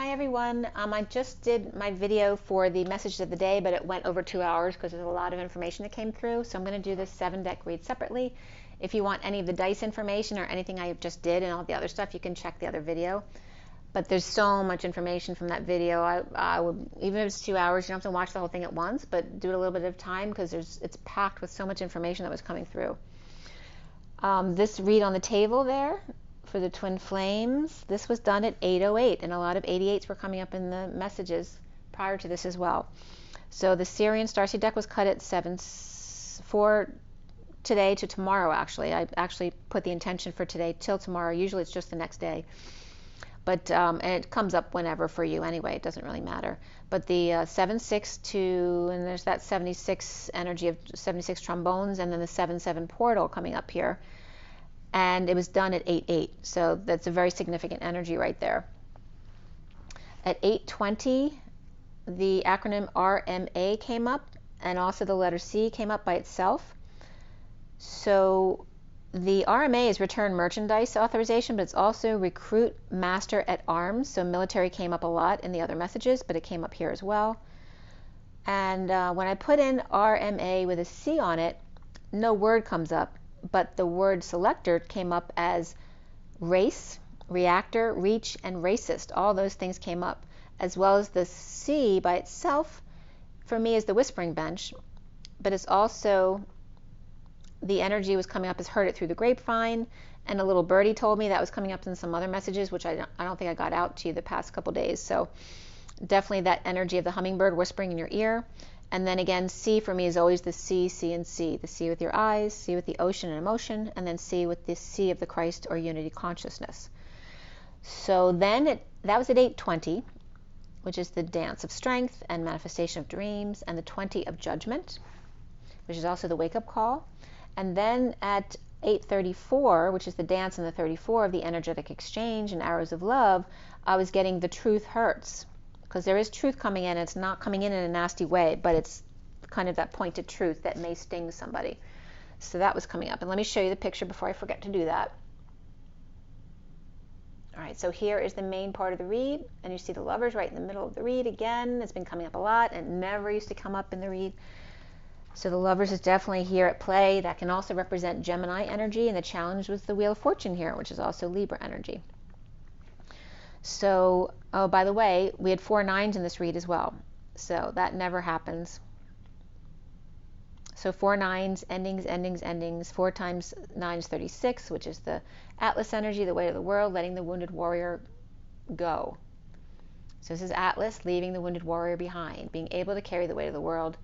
Hi everyone. I just did my video for the messages of the day, but it went over 2 hours because there's a lot of information that came through. So I'm going to do this 7-deck read separately. If you want any of the dice information or anything I just did and all the other stuff, you can check the other video. But there's so much information from that video. I would, even if it's 2 hours, you don't have to watch the whole thing at once, but do it a little bit of time because it's packed with so much information that was coming through. This read on the table there for the twin flames, this was done at 8:08, and a lot of 88s were coming up in the messages prior to this as well. So the SIRIAN Starseed deck was cut at 4 today to tomorrow. Actually, I actually put the intention for today till tomorrow. Usually it's just the next day, but and it comes up whenever for you anyway. It doesn't really matter. But the 7-6 to, and there's that 76 energy of 76 trombones, and then the 7-7 portal coming up here. And it was done at 8:08, so that's a very significant energy right there. At 8:20, the acronym RMA came up, and also the letter C came up by itself. So the RMA is Return Merchandise Authorization, but it's also Recruit Master at Arms. So military came up a lot in the other messages, but it came up here as well. And when I put in RMA with a C on it, no word comes up, but the word selector came up as race, reactor, reach, and racist. All those things came up, as well as the C by itself for me is the whispering bench, but it's also the energy was coming up as heard it through the grapevine, and a little birdie told me that was coming up in some other messages, which I don't think I got out to you the past couple days. So definitely that energy of the hummingbird whispering in your ear. And then again, C for me is always the C, C, and C. The C with your eyes, C with the ocean and emotion, and then C with the C of the Christ or unity consciousness. So then that was at 8:20, which is the dance of strength and manifestation of dreams, and the 20 of judgment, which is also the wake-up call. And then at 8:34, which is the dance and the 34 of the energetic exchange and arrows of love, I was getting the truth hurts. Because there is truth coming in. It's not coming in a nasty way, but it's kind of that pointed truth that may sting somebody. So that was coming up. And let me show you the picture before I forget to do that. All right, so here is the main part of the read, and you see the lovers right in the middle of the read again. It's been coming up a lot, and it never used to come up in the read. So the lovers is definitely here at play. That can also represent Gemini energy, and the challenge was the Wheel of Fortune here, which is also Libra energy. So, oh, by the way, we had 4 9s in this read as well. So that never happens. So 4 9s, endings, endings, endings. 4 times 9 is 36, which is the Atlas energy, the weight of the world, letting the wounded warrior go. So this is Atlas leaving the wounded warrior behind, being able to carry the weight of the world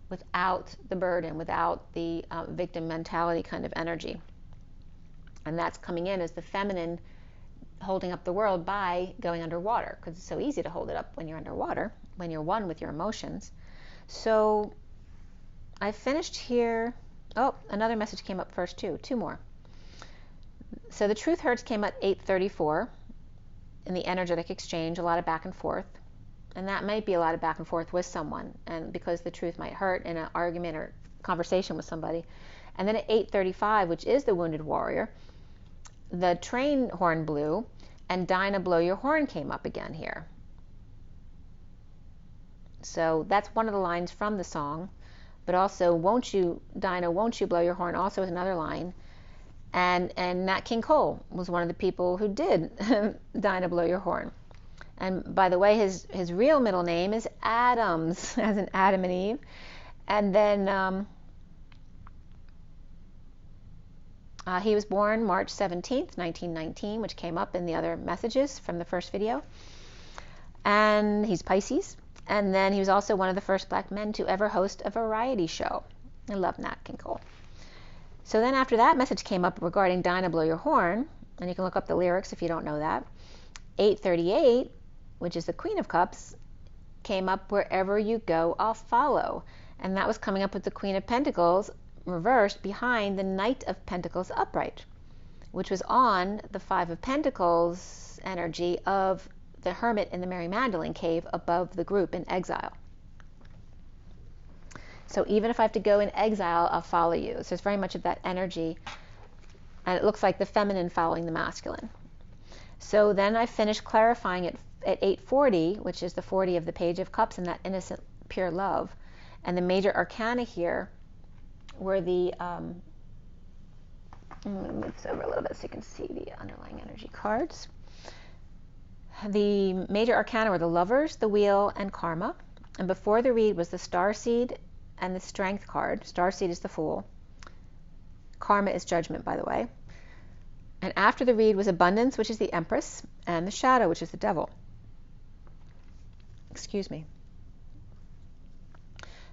without the burden, without the victim mentality kind of energy. And that's coming in as the feminine holding up the world by going underwater, because it's so easy to hold it up when you're underwater, when you're one with your emotions. So I finished here. Oh, another message came up first too, 2 more. So the truth hurts came at 8:34 in the energetic exchange, a lot of back and forth, and that might be a lot of back and forth with someone, and because the truth might hurt in an argument or conversation with somebody. And then at 8:35, which is the wounded warrior, the train horn blew, and Dinah blow your horn came up again here. So that's one of the lines from the song, but also won't you, Dinah, won't you blow your horn also is another line. And Nat King Cole was one of the people who did Dinah blow your horn. And by the way, his real middle name is Adams, as in Adam and Eve. And then he was born March 17th, 1919, which came up in the other messages from the first video. And he's Pisces. And then he was also one of the first black men to ever host a variety show. I love Nat King Cole. So then after that message came up regarding Dinah Blow Your Horn, and you can look up the lyrics if you don't know that, 8:38, which is the Queen of Cups, came up, wherever you go, I'll follow. And that was coming up with the Queen of Pentacles reversed behind the Knight of Pentacles upright, which was on the 5 of Pentacles energy of the hermit in the Mary Magdalene cave above the group in exile. So even if I have to go in exile, I'll follow you. So it's very much of that energy, and it looks like the feminine following the masculine. So then I finished clarifying it at 840, which is the 40 of the Page of Cups and that innocent, pure love. And the major arcana here were the, I'm going to move this over a little bit so you can see the underlying energy cards. The major arcana were the Lovers, the Wheel, and Karma. And before the read was the Starseed and the Strength card. Starseed is the Fool. Karma is Judgment, by the way. And after the read was Abundance, which is the Empress, and the Shadow, which is the Devil. Excuse me.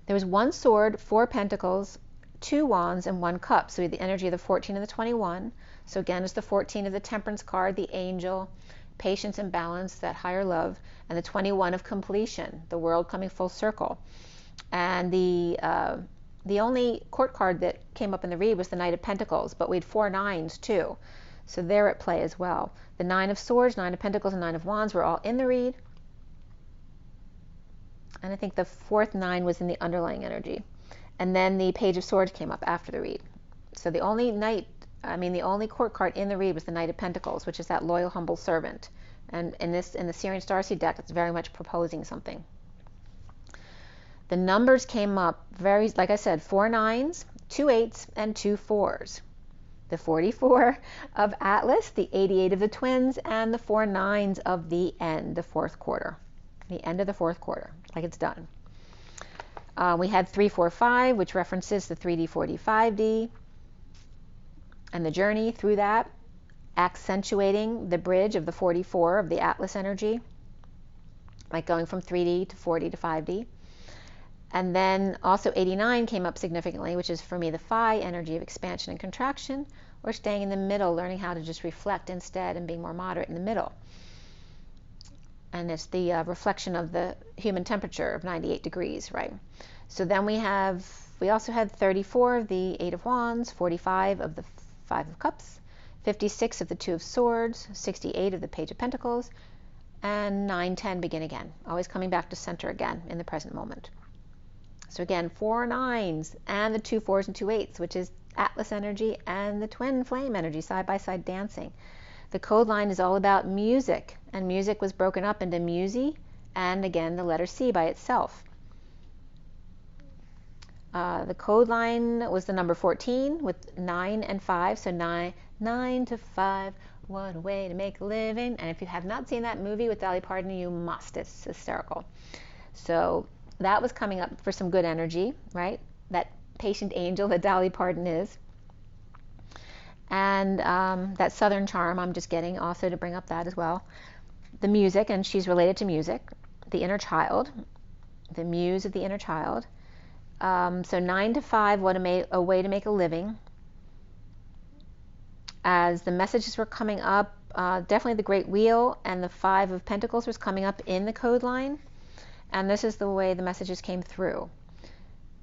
There was 1 sword, 4 pentacles, 2 wands, and 1 cup. So we had the energy of the 14 and the 21. So again, it's the 14 of the Temperance card, the Angel, patience and balance, that higher love, and the 21 of completion, the world coming full circle. And the only court card that came up in the read was the Knight of Pentacles, but we had 4 nines too. So they're at play as well. The 9 of Swords, 9 of Pentacles, and 9 of Wands were all in the read. And I think the 4th 9 was in the underlying energy. And then the Page of Swords came up after the read. So the only the only court card in the read was the Knight of Pentacles, which is that loyal, humble servant. And in the SIRIAN Starseed deck, it's very much proposing something. The numbers came up very, like I said, 4 9s, 2 8s, and 2 4s. The 44 of Atlas, the 88 of the Twins, and the 4 9s of the end, the 4th quarter. The end of the 4th quarter, like it's done. We had 345, which references the 3D, 4D, 5D, and the journey through that, accentuating the bridge of the 44 of the Atlas energy, like going from 3D to 4D to 5D. And then also 89 came up significantly, which is for me the Phi energy of expansion and contraction, or staying in the middle, learning how to just reflect instead and being more moderate in the middle. And it's the reflection of the human temperature of 98 degrees, right? So then we also had 34 of the 8 of Wands, 45 of the 5 of Cups, 56 of the 2 of Swords, 68 of the Page of Pentacles, and 9, 10 begin again, always coming back to center again in the present moment. So again, 4 9s and the 2 4s and 2 8s, which is Atlas energy and the twin flame energy, side by side dancing. The code line is all about music, and music was broken up into musi and again the letter C by itself. The code line was the number 14 with 9 and 5, so 9 to 5, what a way to make a living. And if you have not seen that movie with Dolly Parton, you must. It's hysterical. So that was coming up for some good energy, right? That patient angel that Dolly Parton is. And that Southern charm I'm just getting also to bring up that as well. The music, and she's related to music. The inner child, the muse of the inner child. So 9 to 5, what a way to make a living. As the messages were coming up, definitely the Great Wheel and the 5 of Pentacles was coming up in the code line. And this is the way the messages came through.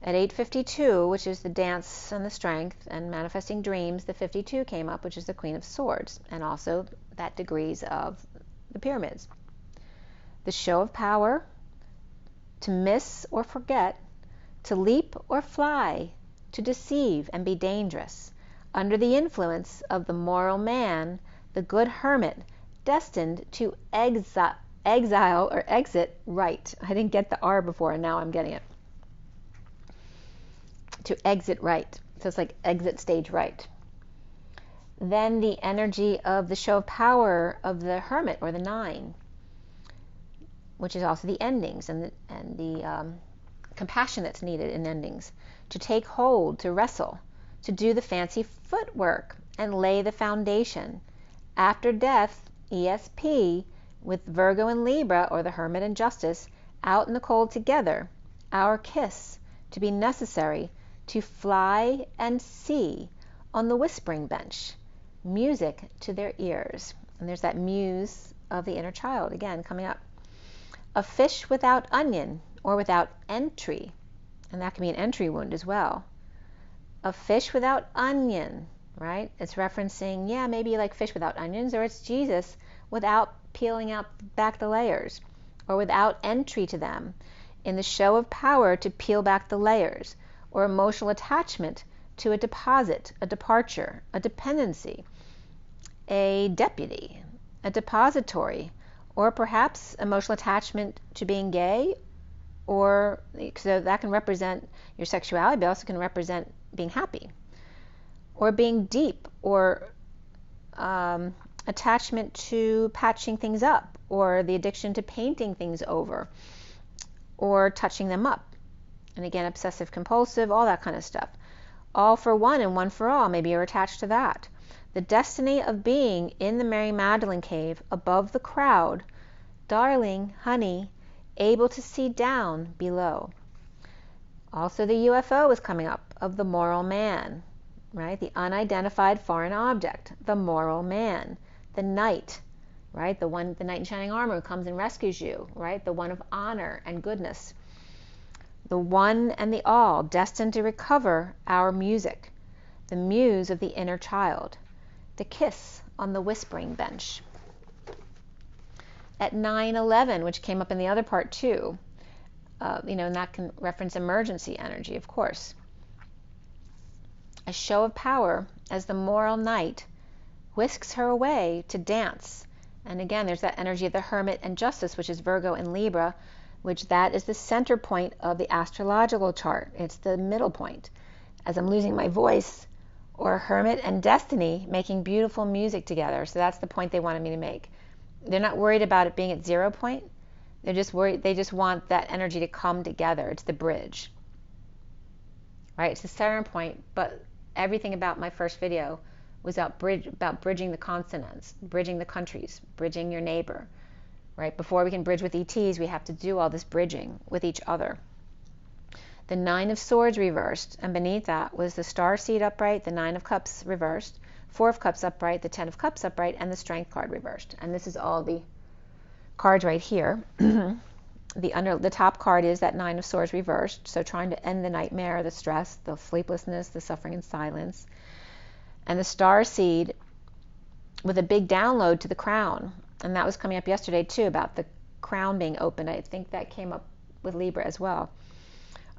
At 8:52, which is the dance and the strength and manifesting dreams, the 52 came up, which is the Queen of Swords, and also that degrees of the pyramids. The show of power, to miss or forget, to leap or fly, to deceive and be dangerous, under the influence of the moral man, the good hermit, destined to exile or exit right. I didn't get the R before, and now I'm getting it. To exit right. So it's like exit stage right. Then the energy of the show of power of the hermit, or the 9, which is also the endings and the compassion that's needed in endings. To take hold, to wrestle, to do the fancy footwork and lay the foundation. After death, ESP, with Virgo and Libra, or the hermit and justice, out in the cold together. Our kiss, to be necessary, to fly and see on the whispering bench, music to their ears. And there's that muse of the inner child again coming up. A fish without onion, or without entry, and that can be an entry wound as well. A fish without onion, right? It's referencing, yeah, maybe like fish without onions, or it's Jesus without peeling out back the layers, or without entry to them. In the show of power, to peel back the layers, or emotional attachment to a deposit, a departure, a dependency, a deputy, a depository, or perhaps emotional attachment to being gay, or so that can represent your sexuality, but also can represent being happy, or being deep, or attachment to patching things up, or the addiction to painting things over, or touching them up. And again, obsessive compulsive, all that kind of stuff. All for one and one for all, maybe you're attached to that. The destiny of being in the Mary Magdalene cave above the crowd, darling, honey, able to see down below. Also the UFO is coming up, of the moral man, right? The unidentified foreign object, the moral man. The knight, right? The knight in shining armor who comes and rescues you, right? The one of honor and goodness. The one and the all, destined to recover our music, the muse of the inner child, the kiss on the whispering bench. At 9/11, which came up in the other part too, and that can reference emergency energy, of course. A show of power as the moral knight whisks her away to dance. And again, there's that energy of the hermit and justice, which is Virgo and Libra, which that is the center point of the astrological chart. It's the middle point. As I'm losing my voice, or hermit and destiny making beautiful music together. So that's the point they wanted me to make. They're not worried about it being at 0 point. They're just worried, they just want that energy to come together. It's the bridge. Right? It's the center point, but everything about my first video was about bridging the continents, bridging the countries, bridging your neighbor. Right? Before we can bridge with ETs, we have to do all this bridging with each other. The 9 of Swords reversed, and beneath that was the Starseed upright, the 9 of Cups reversed, 4 of Cups upright, the 10 of Cups upright, and the Strength card reversed. And this is all the cards right here. The top card is that 9 of Swords reversed, so trying to end the nightmare, the stress, the sleeplessness, the suffering and silence. And the Starseed with a big download to the crown. And that was coming up yesterday too, about the crown being opened. I think that came up with Libra as well.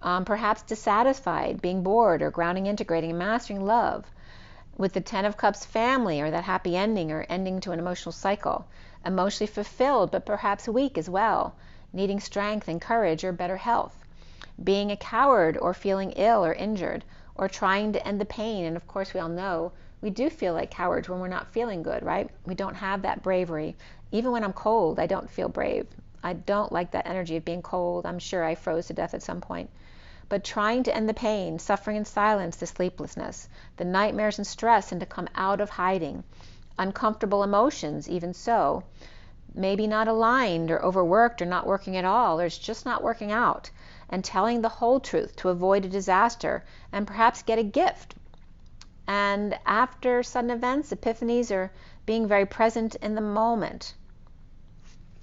Perhaps dissatisfied, being bored, or grounding, integrating, and mastering love. With the 10 of Cups, family, or that happy ending, or ending to an emotional cycle. Emotionally fulfilled, but perhaps weak as well, needing strength and courage or better health. Being a coward, or feeling ill or injured, or trying to end the pain. And of course we all know we do feel like cowards when we're not feeling good, right? We don't have that bravery. Even when I'm cold, I don't feel brave. I don't like that energy of being cold. I'm sure I froze to death at some point. But trying to end the pain, suffering and silence, the sleeplessness, the nightmares and stress, and to come out of hiding. Uncomfortable emotions, even so. Maybe not aligned, or overworked, or not working at all, or it's just not working out. And telling the whole truth to avoid a disaster, and perhaps get a gift. And after sudden events, epiphanies, or being very present in the moment.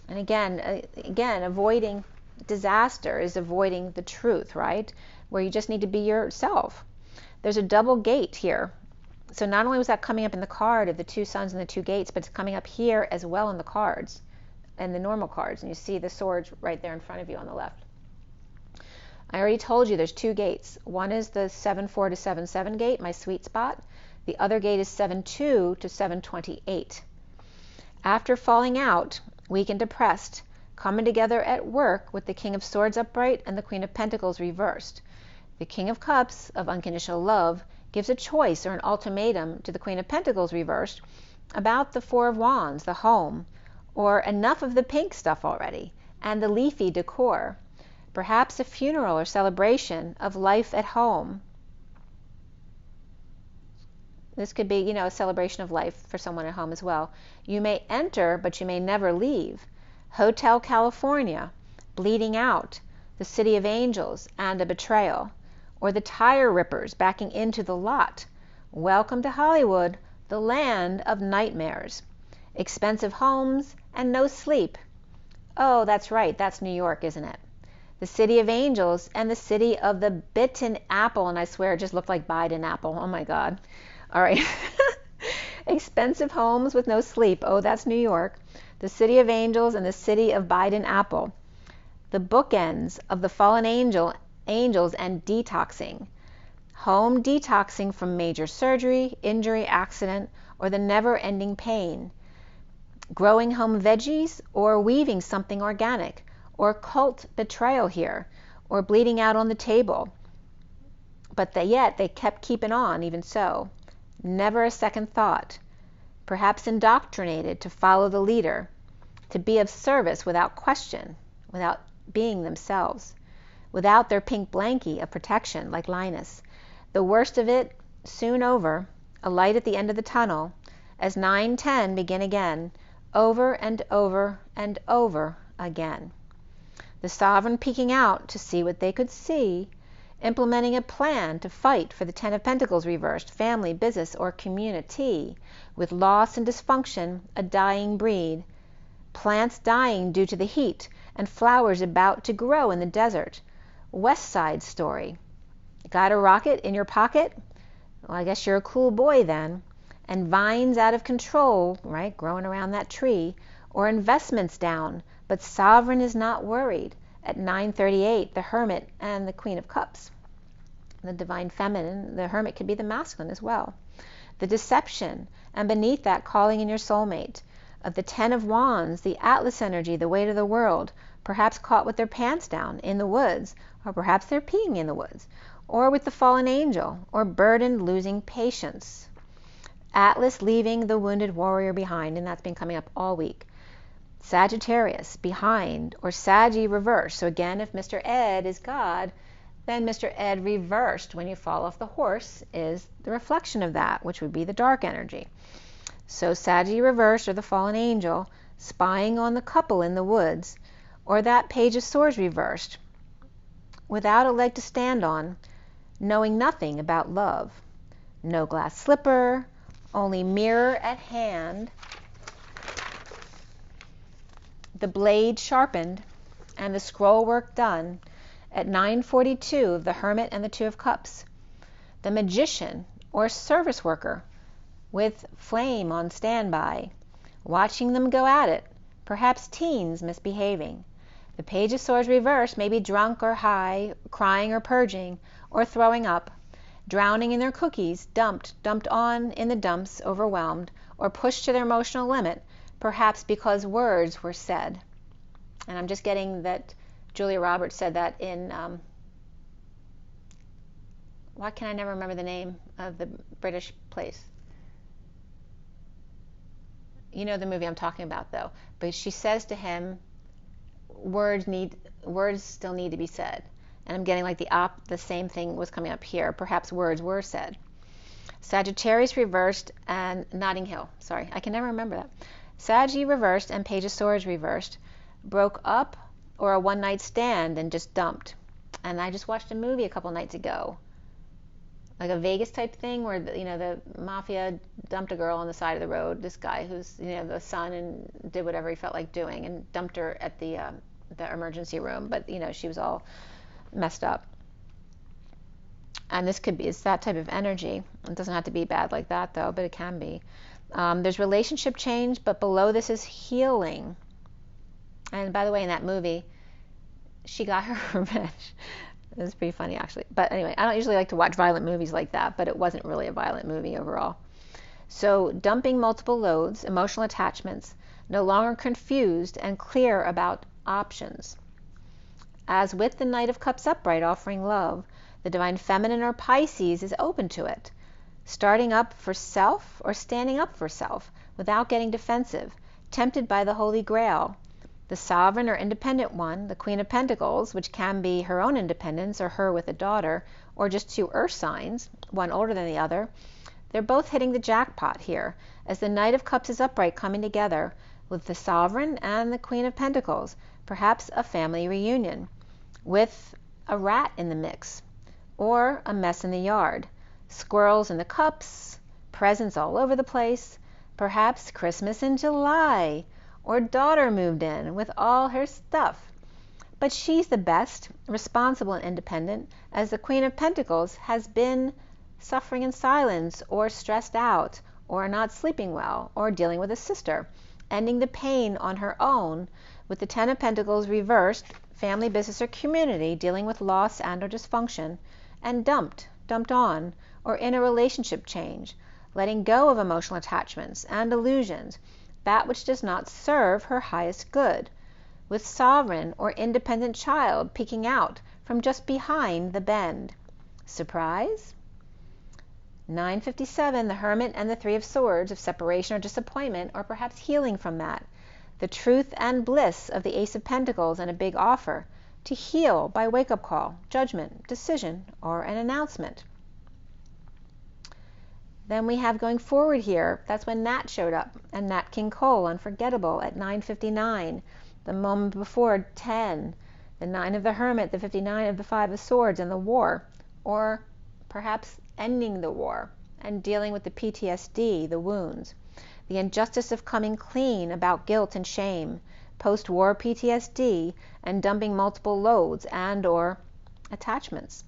And again, avoiding disaster is avoiding the truth, right? Where you just need to be yourself. There's a double gate here. So not only was that coming up in the card of the 2 suns and the 2 gates, but it's coming up here as well in the cards, and the normal cards. And you see the swords right there in front of you on the left. I already told you there's 2 gates. One is the 7-4 to 7-7 gate, my sweet spot. The other gate is 7-2 to 7-28. After falling out, weak and depressed, coming together at work with the King of Swords upright and the Queen of Pentacles reversed. The King of Cups, of unconditional love, gives a choice or an ultimatum to the Queen of Pentacles reversed about the 4 of Wands, the home, or enough of the pink stuff already, and the leafy decor. Perhaps a funeral or celebration of life at home. This could be, a celebration of life for someone at home as well. You may enter, but you may never leave. Hotel California, bleeding out, the City of Angels, and a betrayal. Or the tire rippers backing into the lot. Welcome to Hollywood, the land of nightmares. Expensive homes and no sleep. Oh, that's right, that's New York, isn't it? The City of Angels and the City of the Bitten Apple, and I swear it just looked like Biden apple. Oh my God. All right. Expensive homes with no sleep. Oh, that's New York. The City of Angels and the City of Biden Apple. The bookends of the fallen angels and detoxing. Home detoxing from major surgery, injury, accident, or the never-ending pain. growing home veggies or weaving something organic, or cult betrayal here, or bleeding out on the table. But yet they kept keeping on even so. Never a second thought. Perhaps indoctrinated to follow the leader, to be of service without question, without being themselves, without their pink blankie of protection like Linus. The worst of it soon over, a light at the end of the tunnel, as 9-10 begin again, over and over and over again. The sovereign peeking out to see what they could see, implementing a plan to fight for the 10 of Pentacles reversed, family, business, or community, with loss and dysfunction, a dying breed, plants dying due to the heat, and flowers about to grow in the desert. West Side Story. Got a rocket in your pocket? Well, I guess you're a cool boy then. And vines out of control, right, growing around that tree, or investments down, but sovereign is not worried. At 9:38, the Hermit and the Queen of Cups. The divine feminine, the Hermit could be the masculine as well. The deception, and beneath that, calling in your soulmate. Of the 10 of Wands, the Atlas energy, the weight of the world, perhaps caught with their pants down in the woods, or perhaps they're peeing in the woods, or with the fallen angel, or burdened, losing patience. Atlas leaving the wounded warrior behind, and that's been coming up all week. Sagittarius, behind, or Saggy reversed. So again, if Mr. Ed is God, then Mr. Ed reversed when you fall off the horse is the reflection of that, which would be the dark energy. So Saggy reversed, or the fallen angel, spying on the couple in the woods, or that Page of Swords reversed, without a leg to stand on, knowing nothing about love. No glass slipper, only mirror at hand, the blade sharpened, and the scroll work done. At 9:42, the Hermit and the 2 of Cups. The Magician, or service worker, with flame on standby, watching them go at it, perhaps teens misbehaving. The Page of Swords reversed, maybe drunk or high, crying or purging, or throwing up, drowning in their cookies, dumped on in the dumps, overwhelmed, or pushed to their emotional limit, perhaps because words were said. And I'm just getting that Julia Roberts said that in, why can I never remember the name of the British place? You know the movie I'm talking about, though. But she says to him, words still need to be said. And I'm getting like the same thing was coming up here. Perhaps words were said. Sagittarius reversed and Notting Hill. Sorry, I can never remember that. Saggy reversed and Page of Swords reversed. Broke up, or a one-night stand and just dumped. And I just watched a movie a couple nights ago, like a Vegas type thing, where the mafia dumped a girl on the side of the road. This guy who's the son, and did whatever he felt like doing, and dumped her at the emergency room. But she was all messed up. And it's that type of energy. It doesn't have to be bad like that, though, but it can be. There's relationship change, but below this is healing. And by the way, in that movie, she got her revenge. It was pretty funny, actually. But anyway, I don't usually like to watch violent movies like that, but it wasn't really a violent movie overall. So dumping multiple loads, emotional attachments, no longer confused and clear about options. As with the Knight of Cups upright offering love, the divine feminine, or Pisces, is open to it, starting up for self or standing up for self without getting defensive, tempted by the Holy Grail. The sovereign or independent one, the Queen of Pentacles, which can be her own independence or her with a daughter, or just 2 earth signs, one older than the other, they're both hitting the jackpot here, as the Knight of Cups is upright, coming together with the sovereign and the Queen of Pentacles, perhaps a family reunion, with a rat in the mix, or a mess in the yard, squirrels in the cups, presents all over the place, perhaps Christmas in July, or daughter moved in with all her stuff. But she's the best, responsible and independent, as the Queen of Pentacles has been suffering in silence, or stressed out, or not sleeping well, or dealing with a sister, ending the pain on her own, with the 10 of Pentacles reversed, family, business, or community, dealing with loss and or dysfunction, and dumped on, or in a relationship change, letting go of emotional attachments and illusions, that which does not serve her highest good, with sovereign or independent child peeking out from just behind the bend. Surprise? 957, the Hermit and the Three of Swords, of separation or disappointment, or perhaps healing from that. The truth and bliss of the Ace of Pentacles and a big offer to heal by wake-up call, judgment, decision, or an announcement. Then we have going forward here, that's when Nat showed up, and Nat King Cole, unforgettable, at 9:59, the moment before 10, the 9 of the Hermit, the 59 of the Five of Swords, and the war, or perhaps ending the war and dealing with the PTSD, the wounds, the injustice of coming clean about guilt and shame, post-war PTSD, and dumping multiple loads and or attachments.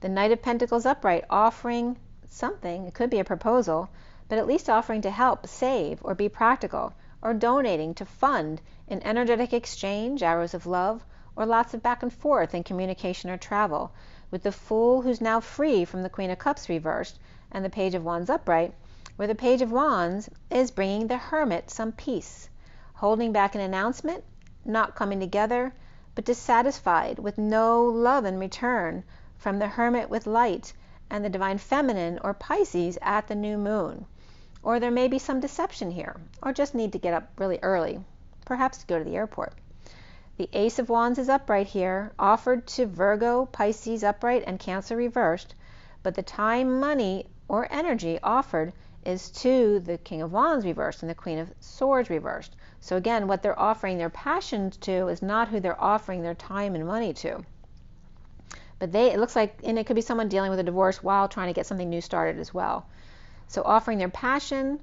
The Knight of Pentacles upright, offering something, it could be a proposal, but at least offering to help, save, or be practical, or donating to fund an energetic exchange, arrows of love, or lots of back and forth in communication or travel, with the Fool who's now free from the Queen of Cups reversed and the Page of Wands upright, where the Page of Wands is bringing the Hermit some peace, holding back an announcement, not coming together, but dissatisfied with no love in return from the Hermit with light and the Divine Feminine or Pisces at the new moon. Or there may be some deception here, or just need to get up really early, perhaps to go to the airport. The Ace of Wands is upright here, offered to Virgo, Pisces upright, and Cancer reversed, but the time, money, or energy offered is to the King of Wands reversed and the Queen of Swords reversed. So again, what they're offering their passions to is not who they're offering their time and money to. But it looks like, and it could be someone dealing with a divorce while trying to get something new started as well. So offering their passion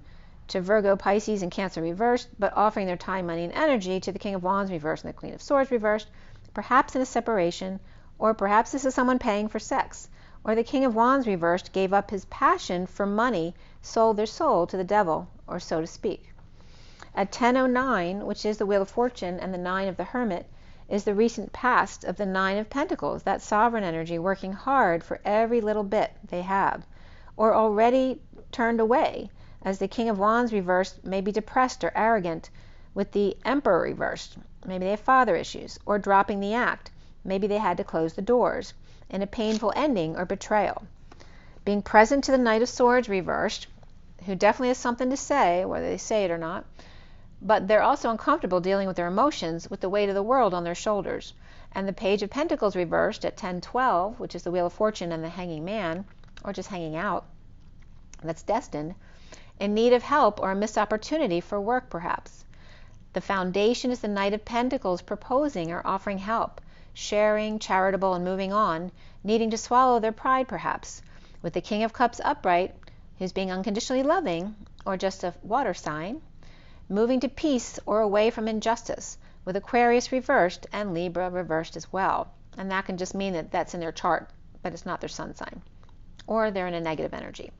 to Virgo, Pisces, and Cancer reversed, but offering their time, money, and energy to the King of Wands reversed and the Queen of Swords reversed, perhaps in a separation, or perhaps this is someone paying for sex, or the King of Wands reversed gave up his passion for money, sold their soul to the devil, or so to speak. At 10:09, which is the Wheel of Fortune and the 9 of the Hermit, is the recent past of the 9 of Pentacles, that sovereign energy working hard for every little bit they have, or already turned away, as the King of Wands reversed may be depressed or arrogant, with the Emperor reversed. Maybe they have father issues, or dropping the act. Maybe they had to close the doors, in a painful ending or betrayal. Being present to the Knight of Swords reversed, who definitely has something to say, whether they say it or not, but they're also uncomfortable dealing with their emotions with the weight of the world on their shoulders. And the Page of Pentacles reversed at 10:12, which is the Wheel of Fortune and the Hanging Man, or just hanging out, that's destined, in need of help or a missed opportunity for work perhaps. The foundation is the Knight of Pentacles proposing or offering help, sharing, charitable, and moving on, needing to swallow their pride perhaps, with the King of Cups upright, who's being unconditionally loving, or just a water sign, moving to peace or away from injustice, with Aquarius reversed and Libra reversed as well. And that can just mean that that's in their chart, but it's not their sun sign, or they're in a negative energy.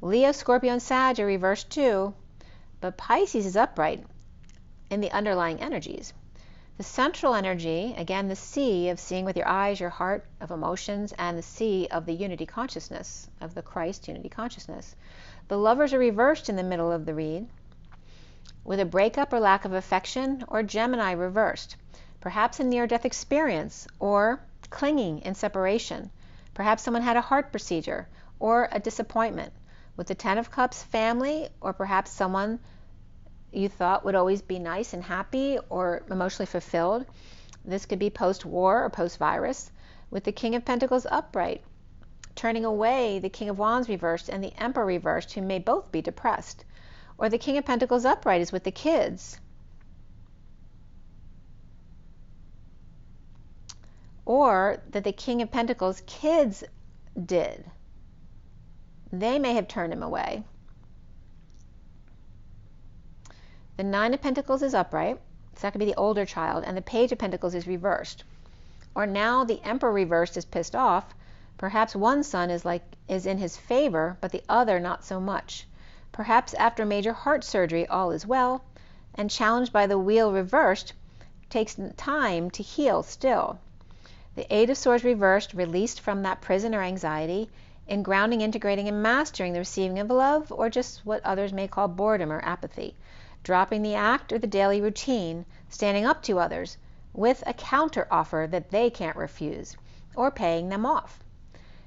Leo, Scorpio, and Sag are reversed too, but Pisces is upright in the underlying energies. The central energy, again the C of seeing with your eyes, your heart, of emotions, and the C of the unity consciousness, of the Christ unity consciousness. The Lovers are reversed in the middle of the read, with a breakup or lack of affection, or Gemini reversed, perhaps a near-death experience, or clinging in separation. Perhaps someone had a heart procedure, or a disappointment. With the 10 of Cups, family, or perhaps someone you thought would always be nice and happy or emotionally fulfilled. This could be post-war or post-virus. With the King of Pentacles upright, turning away the King of Wands reversed and the Emperor reversed, who may both be depressed. Or the King of Pentacles upright is with the kids. Or that the King of Pentacles kids did. They may have turned him away. The 9 of Pentacles is upright, so that could be the older child, and the Page of Pentacles is reversed. Or now the Emperor reversed is pissed off. Perhaps one son is in his favor, but the other not so much. Perhaps after major heart surgery all is well, and challenged by the Wheel reversed, takes time to heal still. The 8 of Swords reversed, released from that prison or anxiety, in grounding, integrating, and mastering the receiving of love, or just what others may call boredom or apathy. dropping the act or the daily routine, standing up to others with a counter offer that they can't refuse, or paying them off.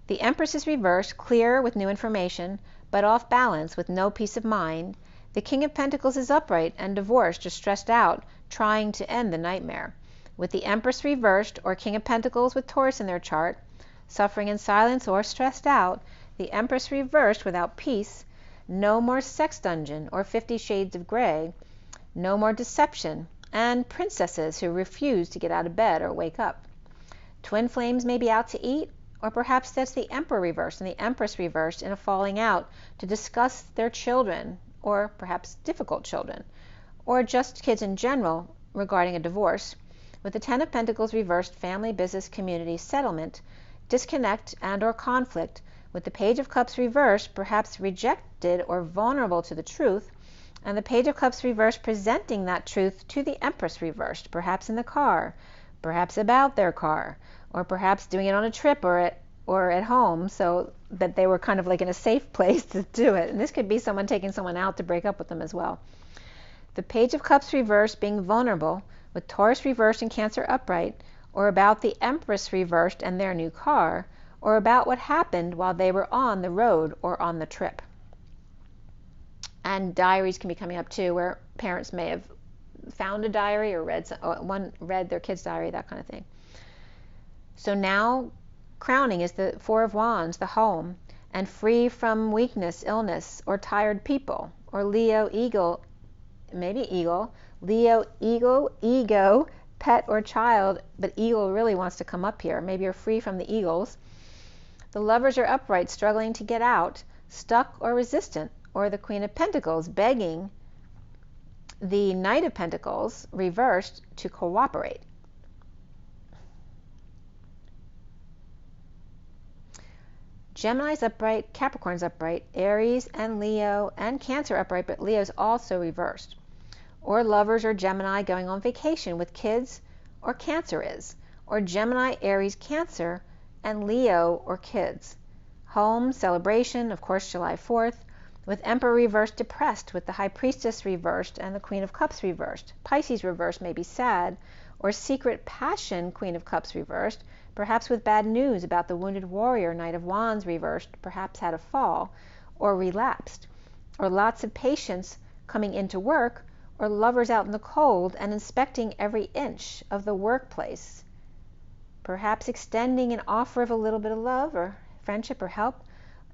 The Empress is reversed, clear with new information, but off balance with no peace of mind. The King of Pentacles is upright and divorced or stressed out, trying to end the nightmare. With the Empress reversed, or King of Pentacles with Taurus in their chart, suffering in silence or stressed out, the Empress reversed without peace, no more sex dungeon or 50 Shades of Grey, no more deception, and princesses who refuse to get out of bed or wake up. Twin flames may be out to eat, or perhaps that's the Emperor reversed and the Empress reversed in a falling out to discuss their children, or perhaps difficult children, or just kids in general regarding a divorce. With the Ten of Pentacles reversed, family, business, community, settlement, disconnect, and or conflict. With the Page of Cups reversed, perhaps rejected or vulnerable to the truth, and the Page of Cups reversed presenting that truth to the Empress reversed, perhaps in the car, perhaps about their car, or perhaps doing it on a trip or at home, so that they were kind of like in a safe place to do it. And this could be someone taking someone out to break up with them as well. The Page of Cups reversed being vulnerable, with Taurus reversed and Cancer upright, or about the Empress reversed and their new car, or about what happened while they were on the road or on the trip. And diaries can be coming up too, where parents may have found a diary or read their kid's diary, that kind of thing. So now crowning is the Four of Wands, the home, and free from weakness, illness, or tired people, or Leo, eagle, maybe eagle, Leo, ego, pet or child, but eagle really wants to come up here. Maybe you're free from the eagles. The Lovers are upright, struggling to get out, stuck or resistant, or the Queen of Pentacles begging the Knight of Pentacles reversed to cooperate. Gemini's upright, Capricorn's upright, Aries and Leo and Cancer upright, but Leo's also reversed. Or Lovers or Gemini going on vacation with kids, or Cancer is. Or Gemini, Aries, Cancer, and Leo or kids. Home, celebration, of course, July 4th, with Emperor reversed, depressed, with the High Priestess reversed and the Queen of Cups reversed. Pisces reversed may be sad, or secret passion, Queen of Cups reversed, perhaps with bad news about the wounded warrior, Knight of Wands reversed, perhaps had a fall, or relapsed. Or lots of patience coming into work, or Lovers out in the cold and inspecting every inch of the workplace. Perhaps extending an offer of a little bit of love or friendship or help,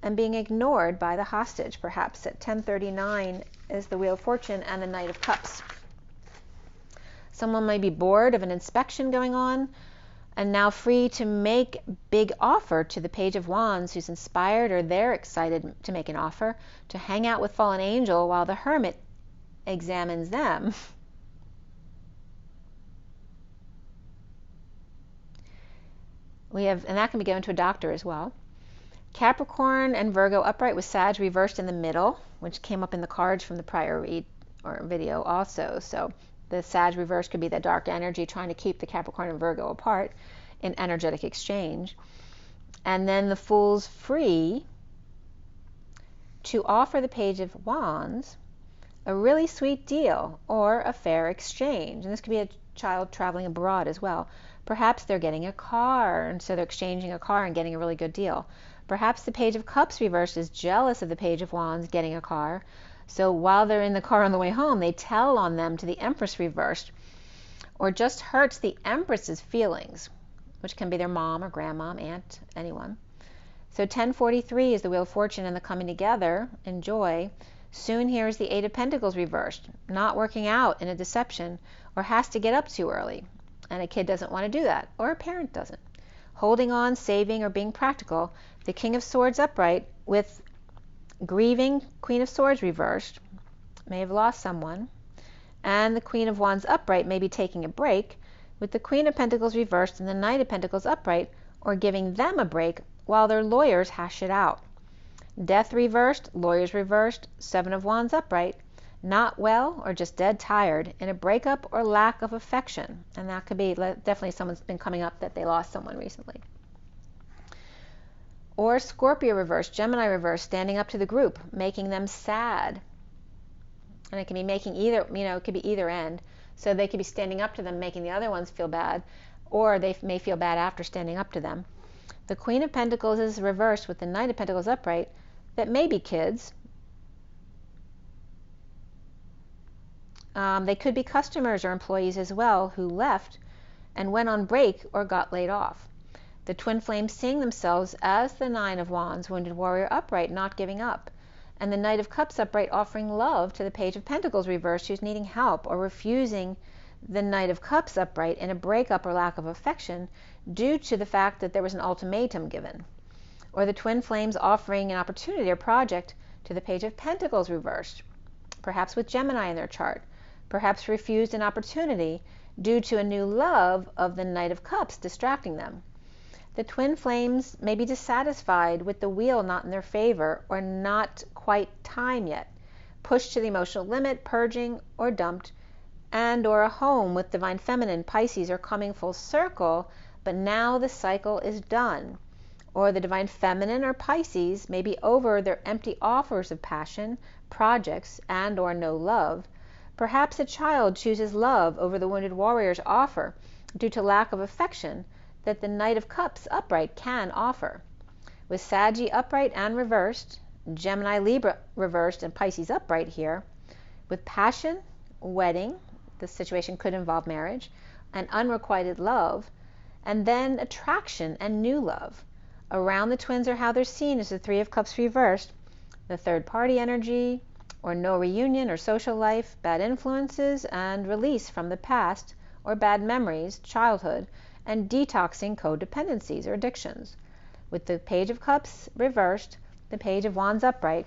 and being ignored by the hostage. Perhaps at 10:39 is the Wheel of Fortune and the Knight of Cups. Someone may be bored of an inspection going on and now free to make big offer to the Page of Wands, who's inspired or they're excited to make an offer to hang out with fallen angel while the Hermit examines them. And that can be given to a doctor as well. Capricorn and Virgo upright with Sag reversed in the middle, which came up in the cards from the prior video also. So the Sag reverse could be the dark energy trying to keep the Capricorn and Virgo apart in energetic exchange. And then the Fool's free to offer the Page of Wands a really sweet deal or a fair exchange. And this could be a child traveling abroad as well. Perhaps they're getting a car, and so they're exchanging a car and getting a really good deal. Perhaps the Page of Cups reversed is jealous of the Page of Wands getting a car. So while they're in the car on the way home, they tell on them to the Empress reversed, or just hurts the Empress's feelings, which can be their mom or grandma, aunt, anyone. So 10:43 is the Wheel of Fortune and the coming together in joy. Soon here is the Eight of Pentacles reversed, not working out in a deception, or has to get up too early, and a kid doesn't want to do that, or a parent doesn't. Holding on, saving, or being practical. The King of Swords upright with grieving, Queen of Swords reversed, may have lost someone, and the Queen of Wands upright may be taking a break, with the Queen of Pentacles reversed and the Knight of Pentacles upright, or giving them a break while their lawyers hash it out. Death reversed, lawyers reversed, Seven of Wands upright, not well or just dead tired, in a breakup or lack of affection. And that could be definitely someone's been coming up that they lost someone recently. Or Scorpio reversed, Gemini reversed, standing up to the group, making them sad. And it can be making either, it could be either end. So they could be standing up to them, making the other ones feel bad, or they may feel bad after standing up to them. The Queen of Pentacles is reversed with the Knight of Pentacles upright. That may be kids. They could be customers or employees as well who left and went on break or got laid off. The twin flames seeing themselves as the Nine of Wands, Wounded Warrior upright, not giving up. And the Knight of Cups upright offering love to the Page of Pentacles reversed who's needing help, or refusing the Knight of Cups upright in a breakup or lack of affection due to the fact that there was an ultimatum given. Or the twin flames offering an opportunity or project to the Page of Pentacles reversed, perhaps with Gemini in their chart, perhaps refused an opportunity due to a new love of the Knight of Cups distracting them. The twin flames may be dissatisfied with the wheel not in their favor, or not quite time yet, pushed to the emotional limit, purging or dumped, and or a home with Divine Feminine, Pisces, are coming full circle, but now the cycle is done. Or the Divine Feminine or Pisces may be over their empty offers of passion, projects, and or no love. Perhaps a child chooses love over the Wounded Warrior's offer due to lack of affection that the Knight of Cups upright can offer. With Saggy upright and reversed, Gemini, Libra reversed, and Pisces upright here, with passion, wedding, the situation could involve marriage, and unrequited love, and then attraction and new love. Around the twins are how they're seen as the Three of Cups reversed, the third party energy, or no reunion or social life, bad influences, and release from the past, or bad memories, childhood, and detoxing codependencies or addictions. With the Page of Cups reversed, the Page of Wands upright,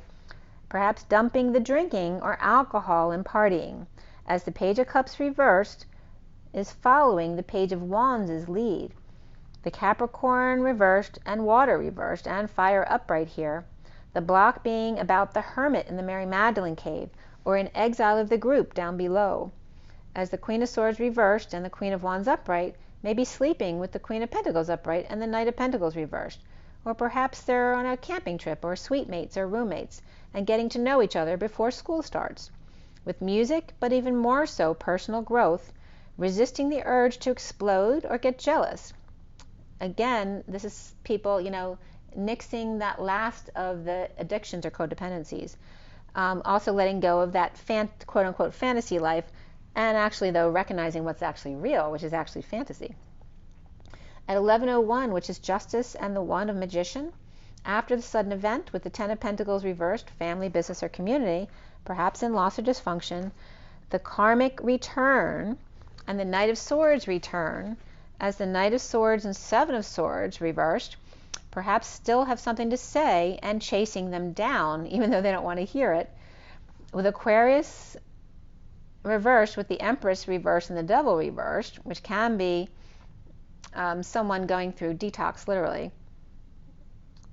perhaps dumping the drinking or alcohol and partying, as the Page of Cups reversed is following the Page of Wands' lead. The Capricorn reversed and Water reversed and Fire upright here. The block being about the hermit in the Mary Magdalene cave, or in exile of the group down below, as the Queen of Swords reversed and the Queen of Wands upright may be sleeping with the Queen of Pentacles upright and the Knight of Pentacles reversed. Or perhaps they're on a camping trip, or suite mates or roommates, and getting to know each other before school starts. With music, but even more so personal growth, resisting the urge to explode or get jealous. Again, this is people, nixing that last of the addictions or codependencies. Also letting go of that quote-unquote fantasy life, and actually, though, recognizing what's actually real, which is actually fantasy. At 11:01, which is Justice and the Wand of Magician, after the sudden event with the Ten of Pentacles reversed, family, business, or community, perhaps in loss or dysfunction, the karmic return and the Knight of Swords return, as the Knight of Swords and Seven of Swords reversed, perhaps still have something to say and chasing them down, even though they don't want to hear it. With Aquarius reversed, with the Empress reversed and the Devil reversed, which can be someone going through detox, literally.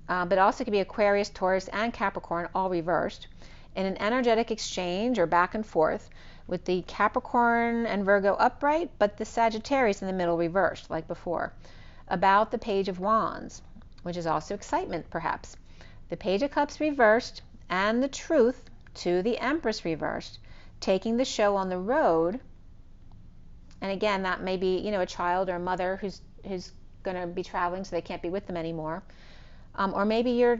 But also could be Aquarius, Taurus, and Capricorn all reversed in an energetic exchange or back and forth, with the Capricorn and Virgo upright, but the Sagittarius in the middle reversed, like before, about the Page of Wands, which is also excitement, perhaps. The Page of Cups reversed, and the Truth to the Empress reversed, taking the show on the road. And again, that may be, a child or a mother who's going to be traveling, so they can't be with them anymore. Or maybe you're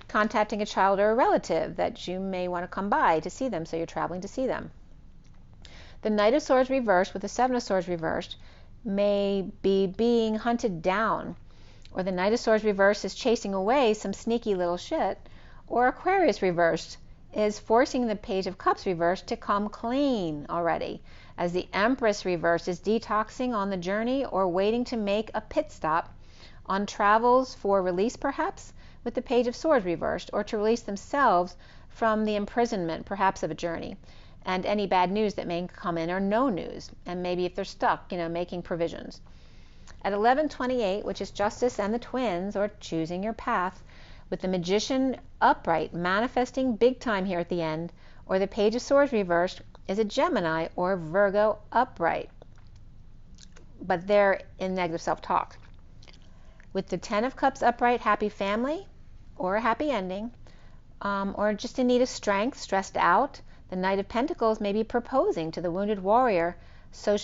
contacting a child or a relative that you may want to come by to see them, so you're traveling to see them. The Knight of Swords reversed with the Seven of Swords reversed may be being hunted down, or the Knight of Swords reversed is chasing away some sneaky little shit, or Aquarius reversed is forcing the Page of Cups reversed to come clean already, as the Empress reversed is detoxing on the journey or waiting to make a pit stop on travels for release, perhaps, with the Page of Swords reversed, or to release themselves from the imprisonment, perhaps, of a journey, and any bad news that may come in, or no news, and maybe if they're stuck, making provisions. At 11:28, which is Justice and the Twins, or choosing your path, with the Magician upright, manifesting big time here at the end, or the Page of Swords reversed, is a Gemini or Virgo upright, but they're in negative self-talk. With the Ten of Cups upright, happy family, or a happy ending, or just in need of strength, stressed out, The Knight of Pentacles may be proposing to the wounded warrior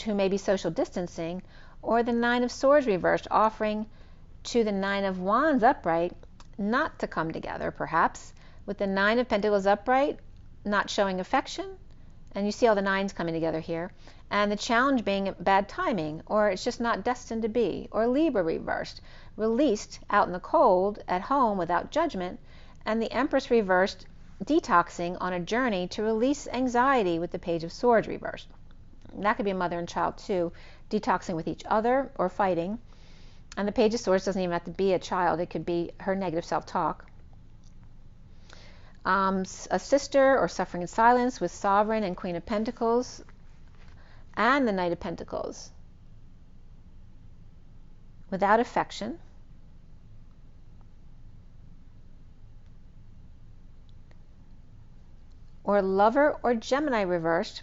who may be social distancing, or the Nine of Swords reversed offering to the Nine of Wands upright not to come together, perhaps, with the Nine of Pentacles upright not showing affection, and you see all the nines coming together here, and the challenge being bad timing, or it's just not destined to be, or Libra reversed, released out in the cold at home without judgment, and the Empress reversed, detoxing on a journey to release anxiety with the Page of Swords reversed. That could be a mother and child too, detoxing with each other or fighting. And the Page of Swords doesn't even have to be a child. It could be her negative self-talk. A sister or suffering in silence with Sovereign and Queen of Pentacles and the Knight of Pentacles. Without affection. Or Lover or Gemini reversed.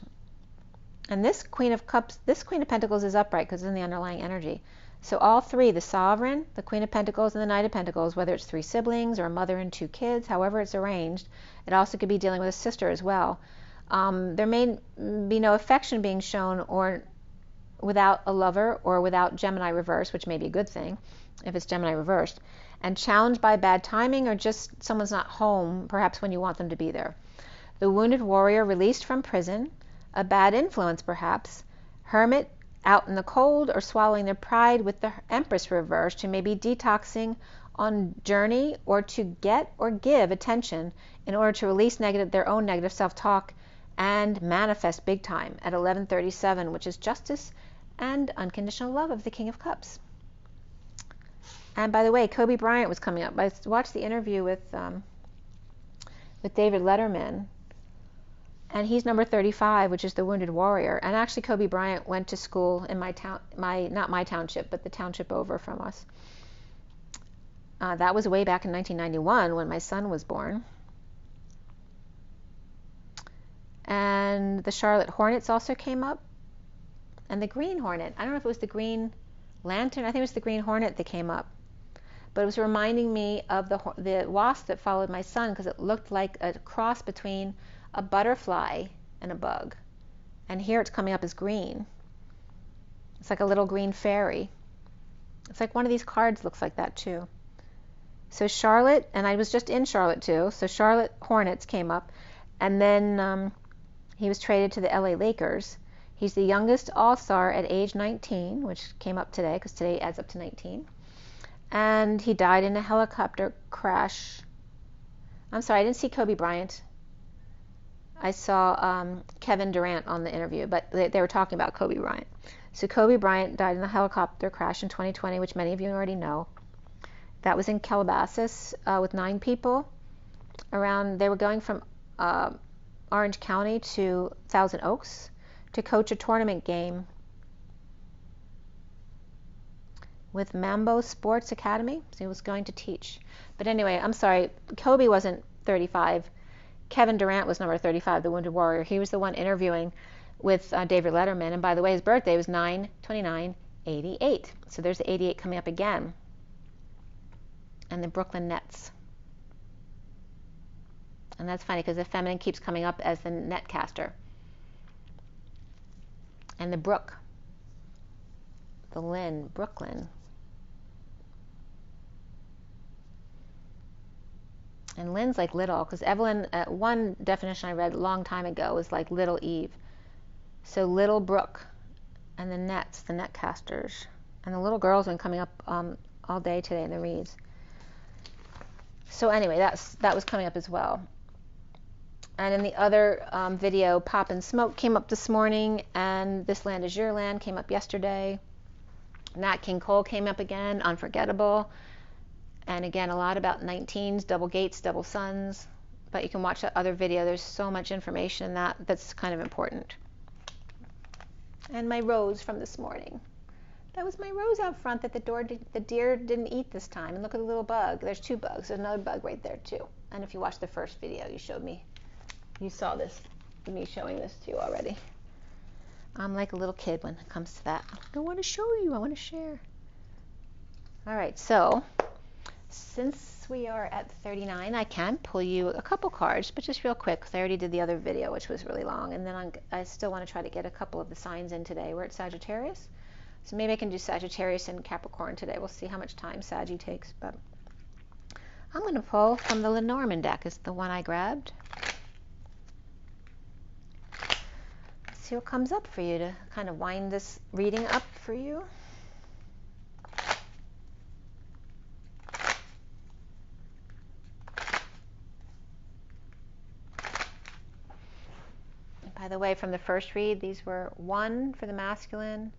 And this Queen of Cups, this Queen of Pentacles is upright because it's in the underlying energy. So all three, the Sovereign, the Queen of Pentacles, and the Knight of Pentacles, whether it's 3 siblings or a mother and 2 kids, however it's arranged, it also could be dealing with a sister as well. There may be no affection being shown or without a lover or without Gemini reversed, which may be a good thing if it's Gemini reversed, and challenged by bad timing or just someone's not home, perhaps when you want them to be there. The wounded warrior released from prison, a bad influence perhaps, hermit out in the cold or swallowing their pride with the Empress reversed, who may be detoxing on journey or to get or give attention in order to release their own negative self-talk and manifest big time at 11:37, which is justice and unconditional love of the King of Cups. And by the way, Kobe Bryant was coming up. I watched the interview with David Letterman, and he's number 35, which is the wounded warrior. And actually, Kobe Bryant went to school in my town, not my township, but the township over from us. That was way back in 1991 when my son was born. And the Charlotte Hornets also came up. And the Green Hornet, I don't know if it was the Green Lantern, I think it was the Green Hornet that came up. But it was reminding me of the wasp that followed my son, because it looked like a cross between a butterfly and a bug. And here it's coming up as green. It's like a little green fairy. It's like one of these cards looks like that too. So Charlotte, and I was just in Charlotte too, so Charlotte Hornets came up, and then he was traded to the LA Lakers. He's the youngest All-Star at age 19, which came up today because today adds up to 19. And he died in a helicopter crash. I'm sorry, I didn't see Kobe Bryant. I saw Kevin Durant on the interview, but they were talking about Kobe Bryant. So Kobe Bryant died in a helicopter crash in 2020, which many of you already know. That was in Calabasas with 9 people. They were going from Orange County to Thousand Oaks to coach a tournament game with Mambo Sports Academy. So he was going to teach. But anyway, I'm sorry, Kobe wasn't 35. Kevin Durant was number 35, the wounded warrior. He was the one interviewing with David Letterman. And by the way, his birthday was 9/29/88. So there's the 88 coming up again. And the Brooklyn Nets. And that's funny because the feminine keeps coming up as the netcaster. And the Brook. The Lynn, Brooklyn. And Lynn's like little, because Evelyn, one definition I read a long time ago was like little Eve. So little Brook, and the Nets, the netcasters. And the little girl's been coming up all day today in the reads. So anyway, that was coming up as well. And in the other video, Pop and Smoke came up this morning, and This Land Is Your Land came up yesterday. Nat King Cole came up again, Unforgettable. And again, a lot about 19s, double gates, double suns. But you can watch that other video. There's so much information in that's kind of important. And my rose from this morning. That was my rose out front that the deer didn't eat this time. And look at the little bug. There's 2 bugs. There's another bug right there too. And if you watched the first video, you saw this, me showing this to you already. I'm like a little kid when it comes to that. I want to show you. I want to share. All right, so Since we are at 39, I can pull you a couple cards, but just real quick, because I already did the other video, which was really long, and then I still want to try to get a couple of the signs in today. We're at Sagittarius, so maybe I can do Sagittarius and Capricorn today. We'll see how much time Saggy takes, but I'm going to pull from the Lenormand deck. It's the one I grabbed. Let's see what comes up for you to kind of wind this reading up for you. By the way, from the first read, these were 1 for the masculine.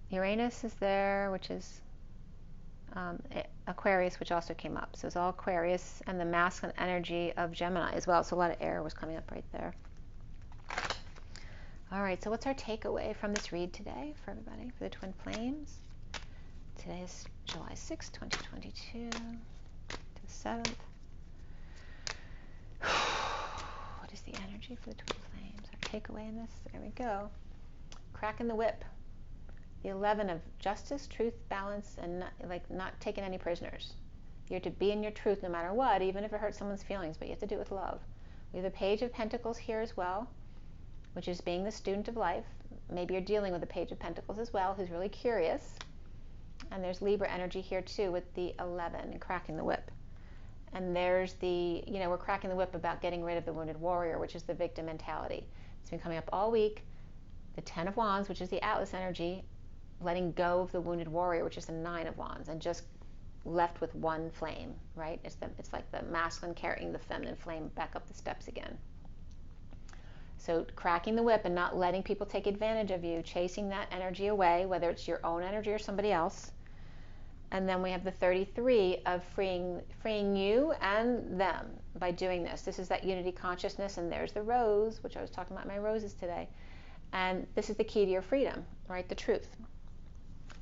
Uranus is there, which is Aquarius, which also came up. So it's all Aquarius, and the masculine energy of Gemini as well. So a lot of air was coming up right there. All right, so what's our takeaway from this read today for everybody, for the Twin Flames? Today is July 6, 2022, to the 7th. What is the energy for the Twin Flames? Our takeaway in this, there we go. Cracking the whip. The 11 of justice, truth, balance, and not taking any prisoners. You're to be in your truth no matter what, even if it hurts someone's feelings, but you have to do it with love. We have the Page of Pentacles here as well, which is being the student of life. Maybe you're dealing with the Page of Pentacles as well, who's really curious. And there's Libra energy here too with the 11 and cracking the whip. And there's the, we're cracking the whip about getting rid of the wounded warrior, which is the victim mentality. It's been coming up all week. The 10 of Wands, which is the Atlas energy, letting go of the wounded warrior, which is the 9 of Wands, and just left with one flame, right? It's like the masculine carrying the feminine flame back up the steps again. So cracking the whip and not letting people take advantage of you, chasing that energy away, whether it's your own energy or somebody else. And then we have the 33 of freeing you and them by doing this. This is that unity consciousness, and there's the rose, which I was talking about my roses today. And this is the key to your freedom, right? The truth.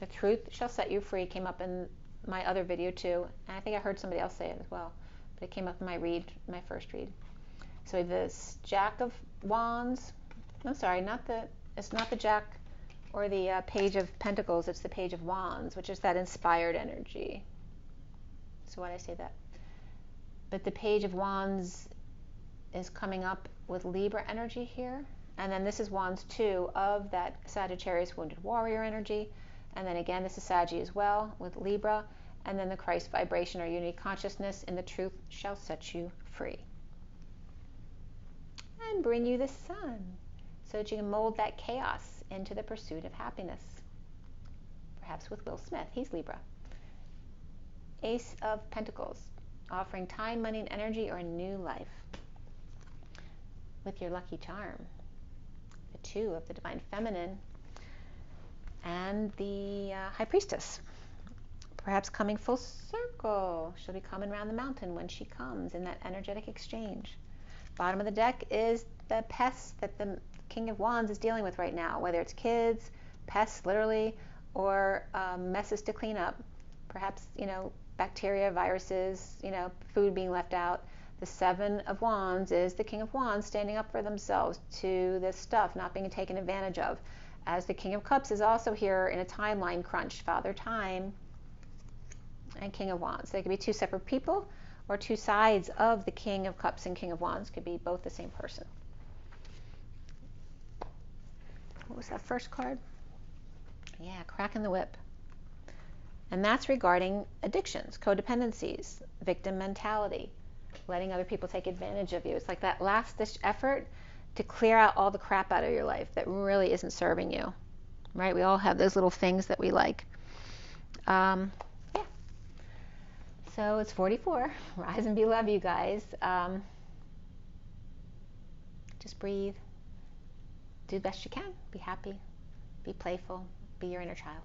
The truth shall set you free came up in my other video too, and I think I heard somebody else say it as well, but it came up in my first read. So we have this Jack of Wands. I'm sorry, it's not the Jack or the Page of Pentacles, it's the Page of Wands, which is that inspired energy. So why did I say that? But the Page of Wands is coming up with Libra energy here, and then this is Wands 2 of that Sagittarius wounded warrior energy. And then again, this is Saggy as well with Libra. And then the Christ vibration or unity consciousness in the truth shall set you free. And bring you the sun so that you can mold that chaos into the pursuit of happiness. Perhaps with Will Smith, he's Libra. Ace of Pentacles, offering time, money, and energy or a new life. With your lucky charm, the 2 of the Divine Feminine, and the High Priestess, perhaps coming full circle. She'll be coming around the mountain when she comes in that energetic exchange. Bottom of the deck is the pests that the King of Wands is dealing with right now, whether it's kids, pests literally, or messes to clean up. Perhaps, bacteria, viruses, food being left out. The 7 of Wands is the King of Wands standing up for themselves to this stuff, not being taken advantage of. As the King of Cups is also here in a timeline crunch, Father Time and King of Wands. They could be 2 separate people, or 2 sides of the King of Cups and King of Wands. Could be both the same person. What was that first card? Yeah, cracking the whip. And that's regarding addictions, codependencies, victim mentality, letting other people take advantage of you. It's like that last-ditch effort to clear out all the crap out of your life that really isn't serving you, right? We all have those little things that we like. Yeah. So it's 44. Rise and be love, you guys. Just breathe. Do the best you can. Be happy. Be playful. Be your inner child.